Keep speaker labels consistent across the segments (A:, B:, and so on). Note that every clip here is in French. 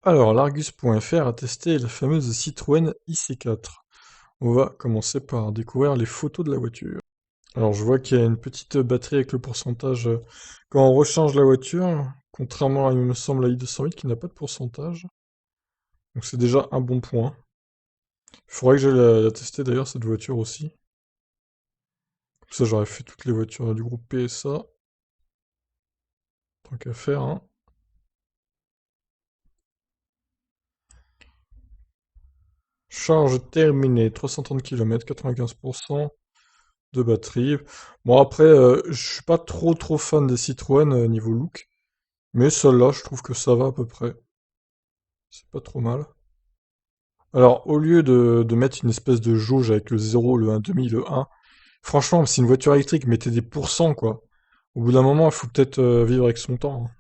A: Alors, l'Argus.fr a testé la fameuse Citroën IC4. On va commencer par découvrir les photos de la voiture. Alors, je vois qu'il y a une petite batterie avec le pourcentage quand on recharge la voiture, contrairement à, il me semble, à i208 qui n'a pas de pourcentage. Donc c'est déjà un bon point. Il faudrait que j'aille la tester d'ailleurs, cette voiture aussi. Comme ça, j'aurais fait toutes les voitures du groupe PSA. Tant qu'à faire, hein. Charge terminée, 330 km, 95% de batterie. Bon après, je suis pas trop fan des Citroën niveau look, mais celle-là, je trouve que ça va à peu près. C'est pas trop mal. Alors, au lieu de mettre une espèce de jauge avec le 0, le 1,5, le 1, franchement, c'est une voiture électrique, mettez des pourcents, quoi. Au bout d'un moment, il faut peut-être vivre avec son temps, hein.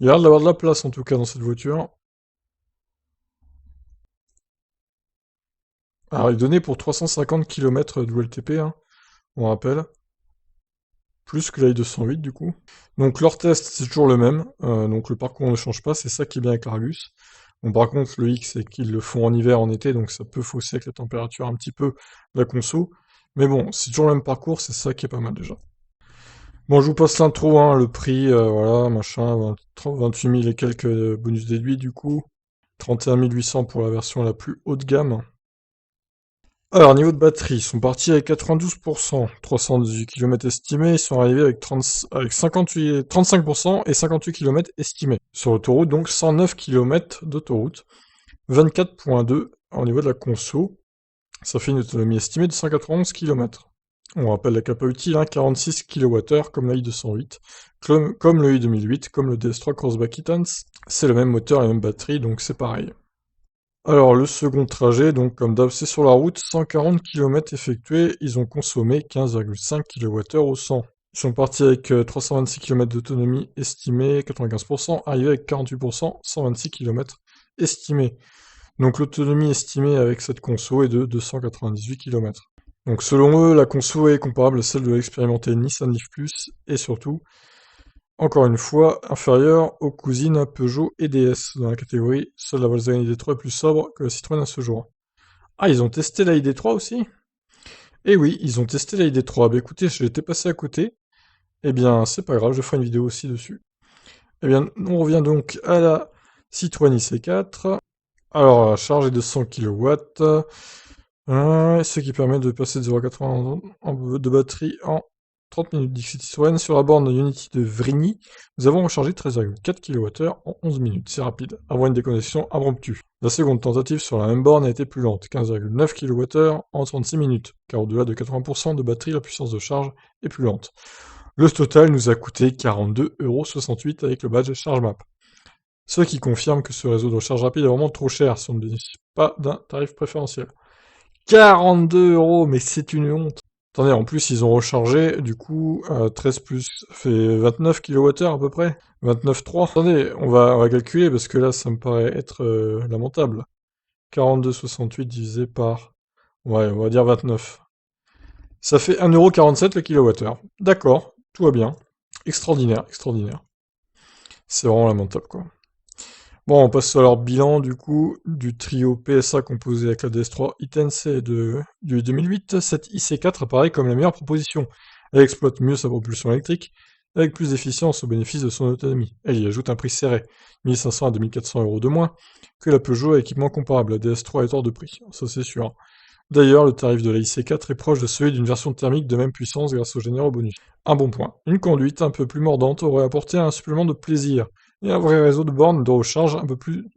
A: Il a l'air d'avoir de la place, en tout cas, dans cette voiture. Alors, il donnait pour 350 km de WLTP, hein, on rappelle. Plus que la i208, du coup. Donc leur test, c'est toujours le même. Donc le parcours ne change pas, c'est ça qui est bien avec l'Argus. Bon, par contre, le X, c'est qu'ils le font en hiver, en été, donc ça peut fausser avec la température un petit peu la conso. Mais bon, c'est toujours le même parcours, c'est ça qui est pas mal déjà. Bon, je vous passe l'intro, hein, le prix, voilà, machin, 28 000 et quelques bonus déduits du coup. 31 800 pour la version la plus haut de gamme. Alors, niveau de batterie, ils sont partis avec 92%, 318 km estimés, ils sont arrivés avec, 30 avec 58, 35% et 58 km estimés. Sur l'autoroute, donc 109 km d'autoroute, 24.2 au niveau de la conso, ça fait une autonomie estimée de 191 km. On rappelle la capa utile, hein, 46 kWh comme la i208, comme le i2008, comme le DS3 Crossback Etans, c'est le même moteur et la même batterie, donc c'est pareil. Alors, le second trajet, donc comme d'hab, c'est sur la route, 140 km effectués, ils ont consommé 15,5 kWh au 100. Ils sont partis avec 326 km d'autonomie estimée, 95%, arrivés avec 48%, 126 km estimés. Donc l'autonomie estimée avec cette conso est de 298 km. Donc selon eux, la conso est comparable à celle de l'expérimenté Nissan Leaf Plus, et surtout, encore une fois, inférieure aux cousines Peugeot et DS. Dans la catégorie, seule la Volkswagen ID3 est plus sobre que la Citroën à ce jour. Ah, ils ont testé la ID3 aussi? Eh oui, ils ont testé la ID3. Bah écoutez, j'étais passé à côté. Eh bien, c'est pas grave, je ferai une vidéo aussi dessus. Eh bien, on revient donc à la Citroën IC4. Alors, la charge est de 100 kW, ce qui permet de passer de 0,80 de batterie en 30 minutes. Dixit Citroën sur la borne Unity de Vrigny, nous avons rechargé 13,4 kWh en 11 minutes. C'est rapide, avant une déconnexion impromptue. La seconde tentative sur la même borne a été plus lente, 15,9 kWh en 36 minutes, car au-delà de 80% de batterie, la puissance de charge est plus lente. Le total nous a coûté 42,68€ avec le badge ChargeMap. Ce qui confirme que ce réseau de recharge rapide est vraiment trop cher si on ne bénéficie pas d'un tarif préférentiel. 42€, mais c'est une honte. Attendez, en plus, ils ont rechargé, du coup, 13 plus, ça fait 29 kWh à peu près. 29,3. Attendez, on va calculer, parce que là, ça me paraît être lamentable. 42,68 divisé par... Ouais, on va dire 29. Ça fait 1,47€ le kilowattheure. D'accord, tout va bien. Extraordinaire, extraordinaire. C'est vraiment lamentable, quoi. Bon, on passe à leur bilan, du coup, du trio PSA composé avec la DS3 Itens et du 2008. Cette IC4 apparaît comme la meilleure proposition. Elle exploite mieux sa propulsion électrique, avec plus d'efficience au bénéfice de son autonomie. Elle y ajoute un prix serré, 1500 à 2400€ de moins, que la Peugeot à équipement comparable. La DS3 est hors de prix, ça c'est sûr. D'ailleurs, le tarif de la IC4 est proche de celui d'une version thermique de même puissance grâce au généreux bonus. Un bon point. Une conduite un peu plus mordante aurait apporté un supplément de plaisir, et un vrai réseau de bornes de recharge un peu plus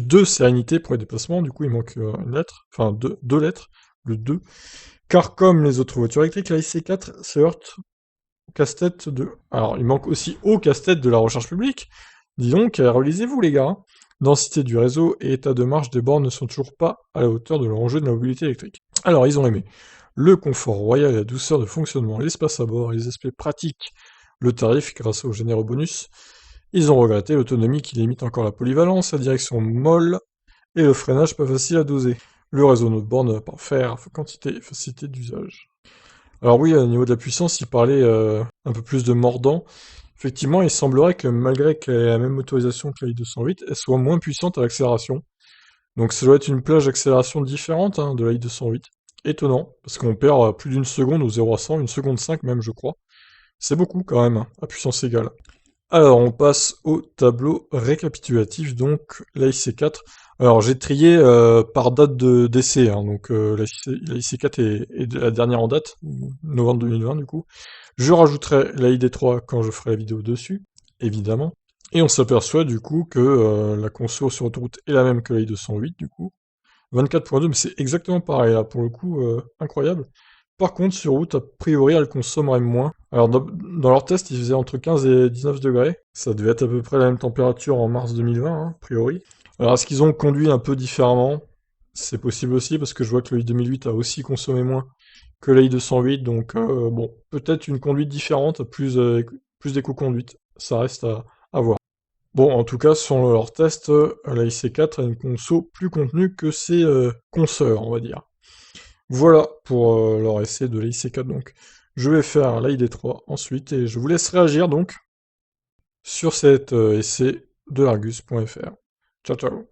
A: de sérénité pour les déplacements. Du coup, il manque une lettre, enfin deux lettres, le 2. Car comme les autres voitures électriques, la IC4 se heurte au casse-tête de... Alors, il manque aussi au casse-tête de la recharge publique. Dis donc, relisez-vous les gars, hein. Densité du réseau et état de marche des bornes ne sont toujours pas à la hauteur de l'enjeu de la mobilité électrique. Alors, ils ont aimé le confort royal et la douceur de fonctionnement, l'espace à bord, les aspects pratiques, le tarif grâce au généreux bonus. Ils ont regretté l'autonomie qui limite encore la polyvalence, la direction molle et le freinage pas facile à doser. Le réseau de bornes pas faire quantité et facilité d'usage. Alors oui, au niveau de la puissance, il parlait un peu plus de mordant. Effectivement, il semblerait que malgré qu'elle ait la même motorisation que la i208, elle soit moins puissante à l'accélération. Donc ça doit être une plage d'accélération différente hein, de la i208. Étonnant, parce qu'on perd plus d'une seconde au 0 à 100, une seconde 5 même je crois. C'est beaucoup quand même, hein, à puissance égale. Alors, on passe au tableau récapitulatif, donc la IC4. Alors, j'ai trié par date de décès, hein, donc la IC4 est la dernière en date, novembre 2020 du coup. Je rajouterai la ID3 quand je ferai la vidéo dessus, évidemment. Et on s'aperçoit du coup que la conso sur autoroute est la même que la i208 du coup. 24.2, mais c'est exactement pareil là, pour le coup, incroyable. Par contre, sur route, a priori, elle consommerait moins. Alors, dans leur test, ils faisaient entre 15 et 19 degrés. Ça devait être à peu près la même température en mars 2020, hein, a priori. Alors, est-ce qu'ils ont conduit un peu différemment? C'est possible aussi, parce que je vois que le i2008 a aussi consommé moins que la i208, donc bon, peut-être une conduite différente, plus d'éco-conduite. Ça reste à voir. Bon, en tout cas, sur leur test, la IC4 a une conso plus contenue que ses consoeurs, on va dire. Voilà pour leur essai de la IC4 donc. Je vais faire la ID3 ensuite et je vous laisse réagir donc sur cet essai de Argus.fr. Ciao ciao.